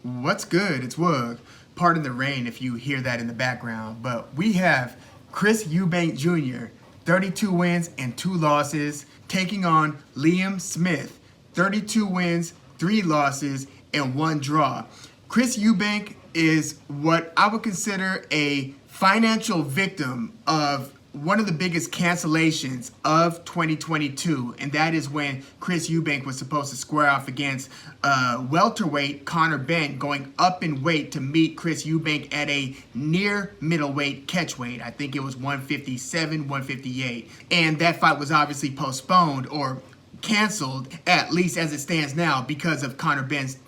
What's good? It's Woog. Pardon the rain if you hear that in the background, but we have Chris Eubank Jr., 32 wins and 2 losses, taking on Liam Smith, 32 wins, 3 losses, and 1 draw. Chris Eubank is what I would consider a financial victim of one of the biggest cancellations of 2022, and that is when Chris Eubank was supposed to square off against welterweight Conor Benn, going up in weight to meet Chris Eubank at a near middleweight catchweight. I think it was 157, 158, and that fight was obviously postponed or canceled, at least as it stands now, because of Conor Benn's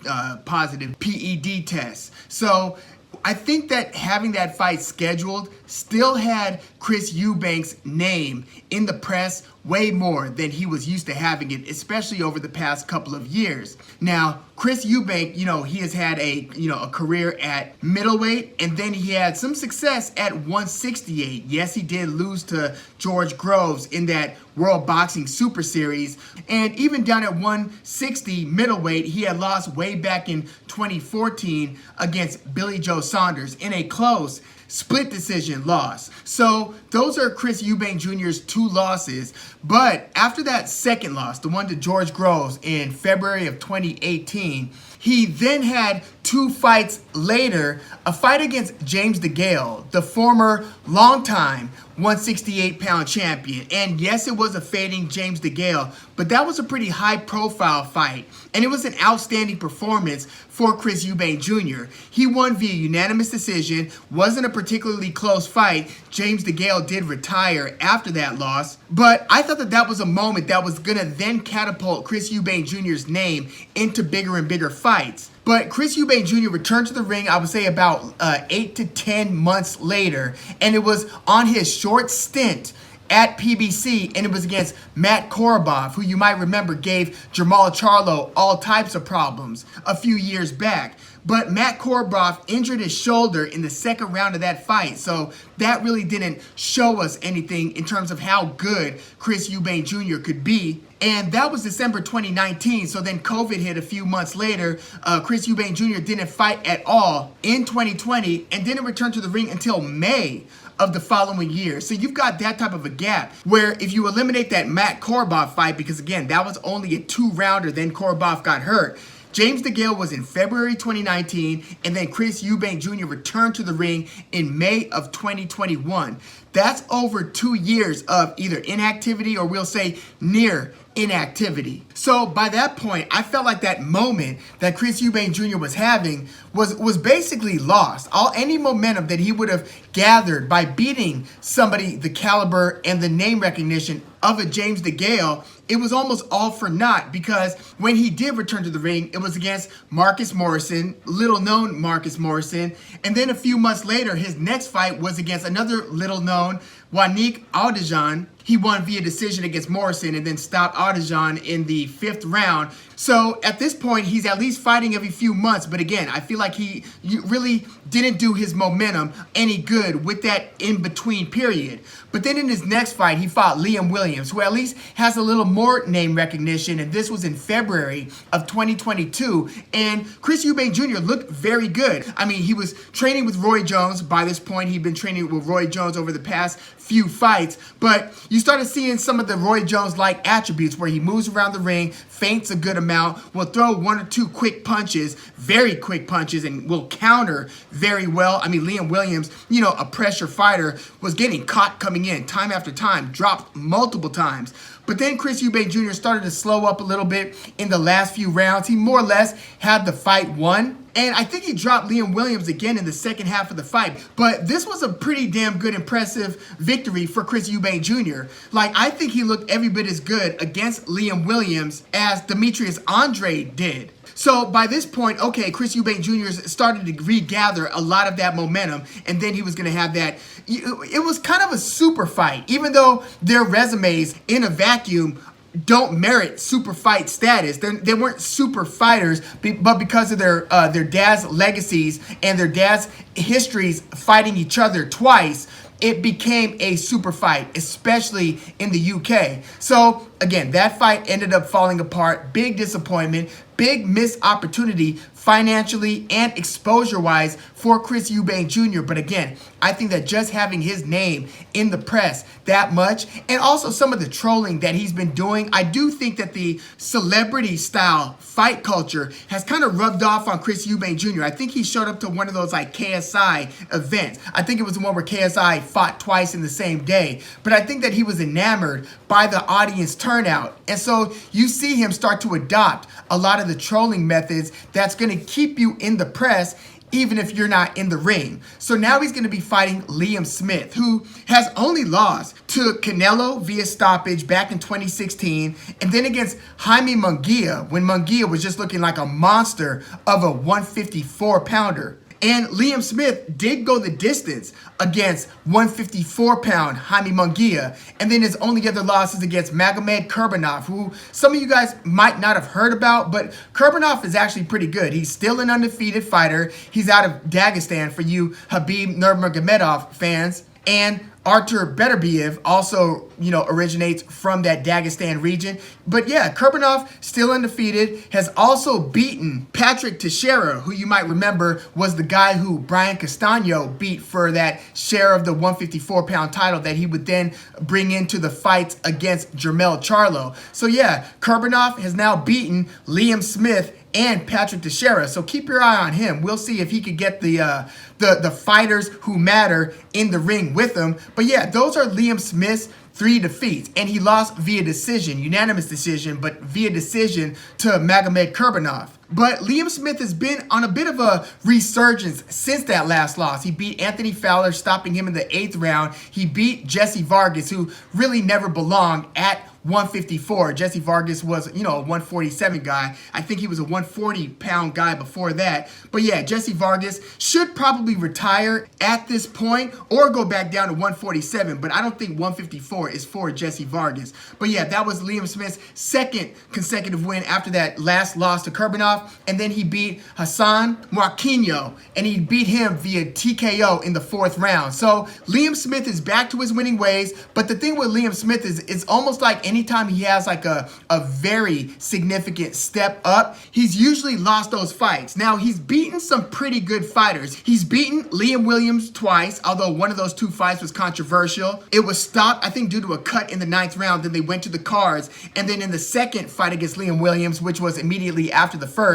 positive PED test. So I think that having that fight scheduled still had Chris Eubank's name in the press way more than he was used to having it, especially over the past couple of years. Now, Chris Eubank, he has had a career at middleweight, and then he had some success at 168. Yes, he did lose to George Groves in that World Boxing Super Series, and even down at 160 middleweight, he had lost way back in 2014 against Billy Joe Saunders in a close split decision loss. So those are Chris Eubank Jr.'s 2 losses. But after that second loss, the one to George Groves in February of 2018, he then had 2 fights later, a fight against James DeGale, the former longtime 168-pound champion. And yes, it was a fading James DeGale, but that was a pretty high-profile fight. And it was an outstanding performance for Chris Eubank Jr. He won via unanimous decision, wasn't a particularly close fight. James DeGale did retire after that loss, but I thought that that was a moment that was going to then catapult Chris Eubank Jr.'s name into bigger and bigger fights. But Chris Eubank Jr. returned to the ring, I would say about 8 to 10 months later, and it was on his short stint at PBC, and it was against Matt Korobov, who you might remember gave Jermall Charlo all types of problems a few years back. But Matt Korobov injured his shoulder in the second round of that fight, so that really didn't show us anything in terms of how good Chris Eubank Jr. could be. And that was December 2019, so then COVID hit a few months later. Chris Eubank Jr. didn't fight at all in 2020 and didn't return to the ring until May of the following year. So you've got that type of a gap where if you eliminate that Matt Korobov fight, because again, that was only a 2-rounder, then Korobov got hurt. James DeGale was in February 2019, and then Chris Eubank Jr. returned to the ring in May of 2021. That's over 2 years of either inactivity or we'll say near inactivity. So by that point, I felt like that moment that Chris Eubank Jr. was having was basically lost. Any momentum that he would have gathered by beating somebody the caliber and the name recognition of a James DeGale, it was almost all for naught, because when he did return to the ring, it was against Marcus Morrison, little known Marcus Morrison, and then a few months later, his next fight was against another little known Wanik Aldejan. He won via decision against Morrison and then stopped Aldejan in the 5th round. So at this point, he's at least fighting every few months. But again, I feel like he really didn't do his momentum any good with that in-between period. But then in his next fight, he fought Liam Williams, who at least has a little more name recognition. And this was in February of 2022. And Chris Eubank Jr. looked very good. I mean, he was training with Roy Jones. By this point, he'd been training with Roy Jones over the past few fights. But you started seeing some of the Roy Jones-like attributes where he moves around the ring, feints a good amount, will throw 1 or 2 quick punches, very quick punches, and will counter very well. I mean, Liam Williams, a pressure fighter, was getting caught coming in time after time, dropped multiple times. But then Chris Eubank Jr. started to slow up a little bit in the last few rounds. He more or less had the fight won. And I think he dropped Liam Williams again in the second half of the fight. But this was a pretty damn good, impressive victory for Chris Eubank Jr. I think he looked every bit as good against Liam Williams as Demetrius Andrade did. So by this point, okay, Chris Eubank Jr. started to regather a lot of that momentum, and then he was going to have that. It was kind of a super fight, even though their resumes in a vacuum don't merit super fight status. They weren't super fighters, but because of their dad's legacies and their dad's histories fighting each other twice, it became a super fight, especially in the UK. So again, that fight ended up falling apart. Big disappointment, big missed opportunity financially and exposure-wise for Chris Eubank Jr. But again, I think that just having his name in the press that much, and also some of the trolling that he's been doing, I do think that the celebrity-style fight culture has kind of rubbed off on Chris Eubank Jr. I think he showed up to one of those like KSI events. I think it was the one where KSI fought twice in the same day. But I think that he was enamored by the audience turnout. And so you see him start to adopt a lot of the trolling methods that's going to keep you in the press even if you're not in the ring. So now he's going to be fighting Liam Smith, who has only lost to Canelo via stoppage back in 2016, and then against Jaime Munguia, when Munguia was just looking like a monster of a 154-pounder. And Liam Smith did go the distance against 154-pound Jaime Munguia. And then his only other losses against Magomed Kurbanov, who some of you guys might not have heard about, but Kurbanov is actually pretty good. He's still an undefeated fighter. He's out of Dagestan for you Khabib Nurmagomedov fans. And Artur Beterbiev also, originates from that Dagestan region. But yeah, Kurbanov, still undefeated, has also beaten Patrick Teixeira, who you might remember was the guy who Brian Castano beat for that share of the 154-pound title that he would then bring into the fights against Jermell Charlo. So yeah, Kurbanov has now beaten Liam Smith and Patrick Teixeira. So keep your eye on him. We'll see if he could get the fighters who matter in the ring with him. But yeah, those are Liam Smith's 3 defeats. And he lost via decision, unanimous decision, but via decision to Magomed Kurbanov. But Liam Smith has been on a bit of a resurgence since that last loss. He beat Anthony Fowler, stopping him in the 8th round. He beat Jesse Vargas, who really never belonged at 154. Jesse Vargas was, a 147 guy. I think he was a 140-pound guy before that. But yeah, Jesse Vargas should probably retire at this point or go back down to 147. But I don't think 154 is for Jesse Vargas. But yeah, that was Liam Smith's 2nd consecutive win after that last loss to Kurbanov. And then he beat Hassan Marquinhos, and he beat him via TKO in the 4th round. So Liam Smith is back to his winning ways. But the thing with Liam Smith is it's almost like anytime he has like a very significant step up, he's usually lost those fights. Now, he's beaten some pretty good fighters. He's beaten Liam Williams twice, although one of those 2 fights was controversial. It was stopped, I think, due to a cut in the 9th round. Then they went to the cards. And then in the 2nd fight against Liam Williams, which was immediately after the 1st,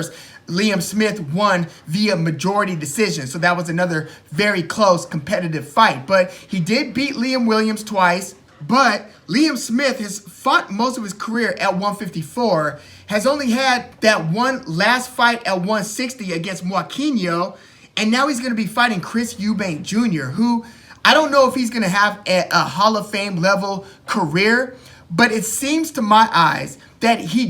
Liam Smith won via majority decision. So that was another very close competitive fight. But he did beat Liam Williams twice. But Liam Smith has fought most of his career at 154, has only had that one last fight at 160 against Marquinhos, and now he's going to be fighting Chris Eubank Jr., who I don't know if he's going to have a Hall of Fame level career, but it seems to my eyes that he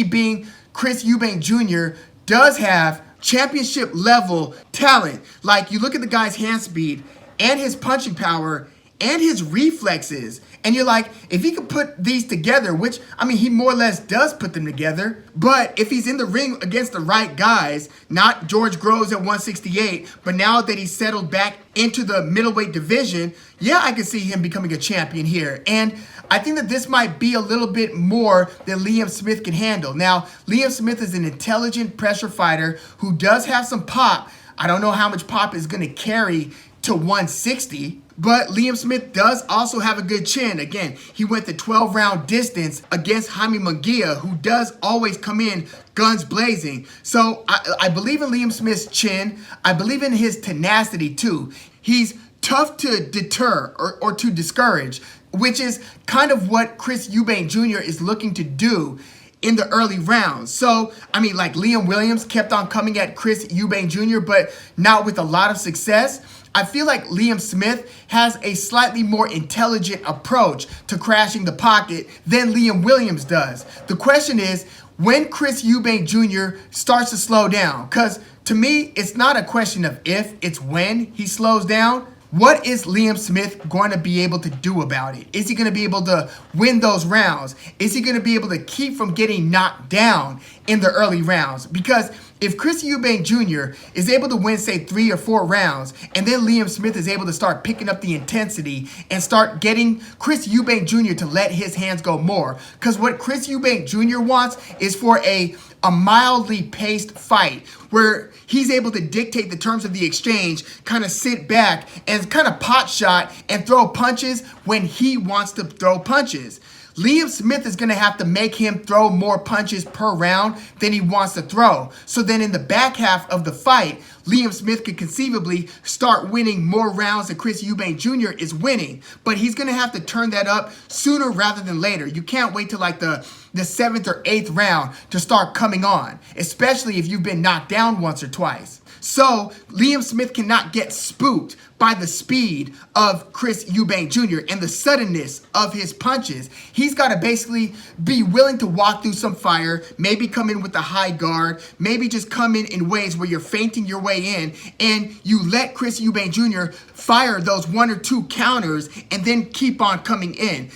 being Chris Eubank Jr., does have championship level talent. Like, you look at the guy's hand speed and his punching power and his reflexes, and you're like, if he could put these together, which, I mean, he more or less does put them together, but if he's in the ring against the right guys, not George Groves at 168, but now that he's settled back into the middleweight division, yeah, I can see him becoming a champion here. And I think that this might be a little bit more than Liam Smith can handle. Now, Liam Smith is an intelligent pressure fighter who does have some pop. I don't know how much pop is going to carry to 160, but Liam Smith does also have a good chin. Again, he went the 12-round distance against Jaime Munguia, who does always come in guns blazing. So I believe in Liam Smith's chin. I believe in his tenacity too. He's tough to deter or to discourage, which is kind of what Chris Eubank Jr. is looking to do in the early rounds. So, I mean, like Liam Williams kept on coming at Chris Eubank Jr., but not with a lot of success. I feel like Liam Smith has a slightly more intelligent approach to crashing the pocket than Liam Williams does. The question is, when Chris Eubank Jr. starts to slow down, because to me, it's not a question of if, it's when he slows down. What is Liam Smith going to be able to do about it? Is he going to be able to win those rounds? Is he going to be able to keep from getting knocked down in the early rounds? Because If Chris Eubank Jr. is able to win, say, 3 or 4 rounds, and then Liam Smith is able to start picking up the intensity and start getting Chris Eubank Jr. to let his hands go more. Because what Chris Eubank Jr. wants is for a mildly paced fight where he's able to dictate the terms of the exchange, kind of sit back and kind of pot shot and throw punches when he wants to throw punches. Liam Smith is going to have to make him throw more punches per round than he wants to throw. So then in the back half of the fight, Liam Smith could conceivably start winning more rounds than Chris Eubank Jr. is winning. But he's going to have to turn that up sooner rather than later. You can't wait till like the 7th or 8th round to start coming on, especially if you've been knocked down once or twice. So Liam Smith cannot get spooked by the speed of Chris Eubank Jr. and the suddenness of his punches. He's got to basically be willing to walk through some fire, maybe come in with a high guard, maybe just come in ways where you're feinting your way in, and you let Chris Eubank Jr. fire those 1 or 2 counters and then keep on coming in.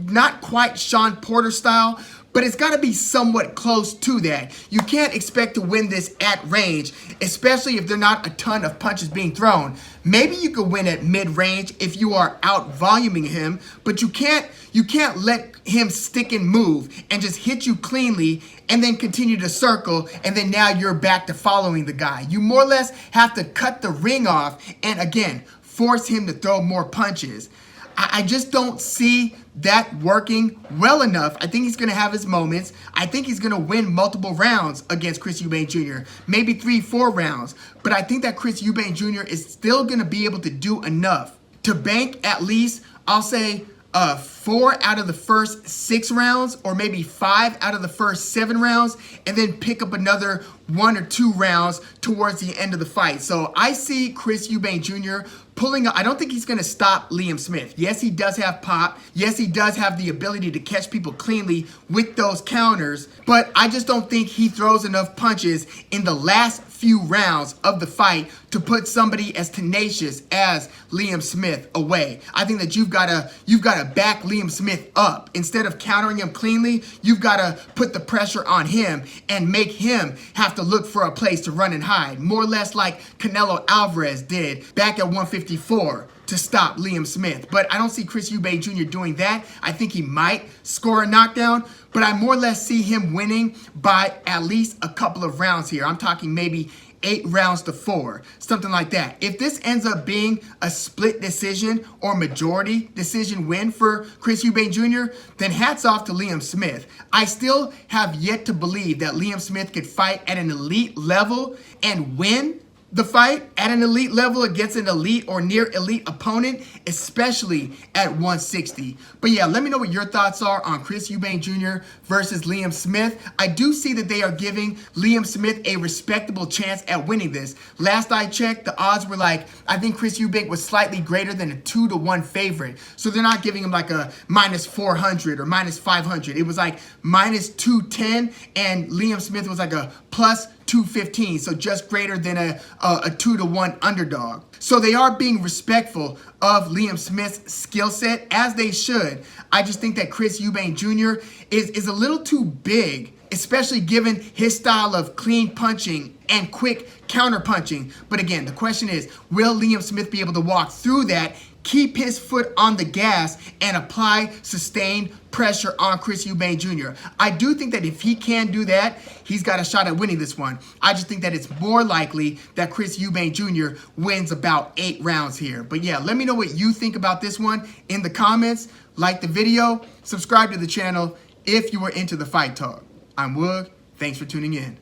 Not quite Sean Porter style, but it's got to be somewhat close to that. You can't expect to win this at range, especially if there are not a ton of punches being thrown. Maybe you could win at mid-range if you are out-voluming him, but you can't let him stick and move and just hit you cleanly and then continue to circle, and then now you're back to following the guy. You more or less have to cut the ring off and, again, force him to throw more punches. I just don't see that working well enough. I think he's going to have his moments. I think he's going to win multiple rounds against Chris Eubank Jr. Maybe 3-4 rounds. But I think that Chris Eubank Jr. is still going to be able to do enough to bank at least, I'll say, 4 out of the first 6 rounds, or maybe 5 out of the first 7 rounds, and then pick up another 1 or 2 rounds towards the end of the fight. So I see Chris Eubank Jr. pulling up. I don't think he's going to stop Liam Smith. Yes, he does have pop. Yes, he does have the ability to catch people cleanly with those counters, but I just don't think he throws enough punches in the last few rounds of the fight to put somebody as tenacious as Liam Smith away. I think that you've got to back Liam Smith up. Instead of countering him cleanly, you've got to put the pressure on him and make him have to look for a place to run and hide. More or less like Canelo Alvarez did back at 154 to stop Liam Smith. But I don't see Chris Eubank Jr. doing that. I think he might score a knockdown, but I more or less see him winning by at least a couple of rounds here. I'm talking maybe 8 rounds to 4, something like that. If this ends up being a split decision or majority decision win for Chris Eubank Jr., then hats off to Liam Smith. I still have yet to believe that Liam Smith could fight at an elite level and win the fight at an elite level against an elite or near elite opponent, especially at 160. But yeah, let me know what your thoughts are on Chris Eubank Jr. versus Liam Smith. I do see that they are giving Liam Smith a respectable chance at winning this. Last I checked, the odds were like, I think Chris Eubank was slightly greater than a 2-1 favorite. So they're not giving him like a -400 or -500. It was like -210, and Liam Smith was like a +215, so just greater than a 2-1 underdog. So they are being respectful of Liam Smith's skill set, as they should. I just think that Chris Eubank Jr. is a little too big, especially given his style of clean punching and quick counter punching. But again, the question is, will Liam Smith be able to walk through that, keep his foot on the gas, and apply sustained pressure on Chris Eubank Jr.? I do think that if he can do that, he's got a shot at winning this one. I just think that it's more likely that Chris Eubank Jr. wins about 8 rounds here. But yeah, let me know what you think about this one in the comments. Like the video, subscribe to the channel if you were into the fight talk. I'm Woog. Thanks for tuning in.